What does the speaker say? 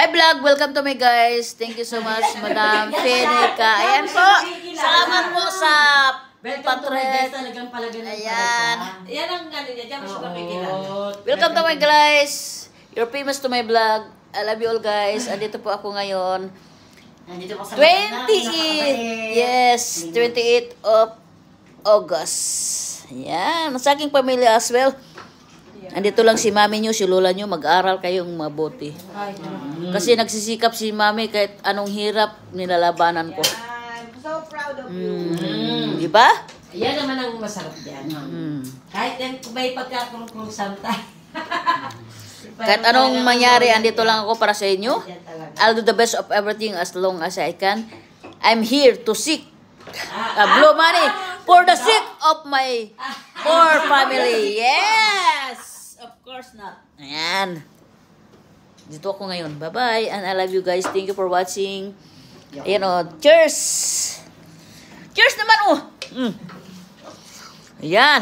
Hi vlog, welcome to my guys. Thank you so much, Madam Fenica. Ayan po. Salamat po sa patret. Talagang palagan ng Ayan. Yan ang ano niya, diyan mo siya makikilala. Welcome to my guys. You're famous to my vlog. I love you all guys. Andito po ako ngayon. Nandito ko sa 28. Yes, 28 of August. Ayan. Sa aking pamilya as well. Andito lang si mami nyo, si lola nyo. Mag-aral kayong mabuti. Kasi nagsisikap si mami kahit anong hirap nilalabanan ko. I'm so proud of you. Diba? Yan naman ang masarap diyan. Kahit yan, kung may pagkakurong santa. Kahit anong mangyari, andito lang ako para sa inyo. I'll do the best of everything as long as I can. I'm here to seek blow money for the sake of my poor family. Yes! Of course not. Ayan. Dito ako ngayon. Bye-bye. And I love you guys. Thank you for watching. Ayan o. Cheers! Cheers naman o! Ayan.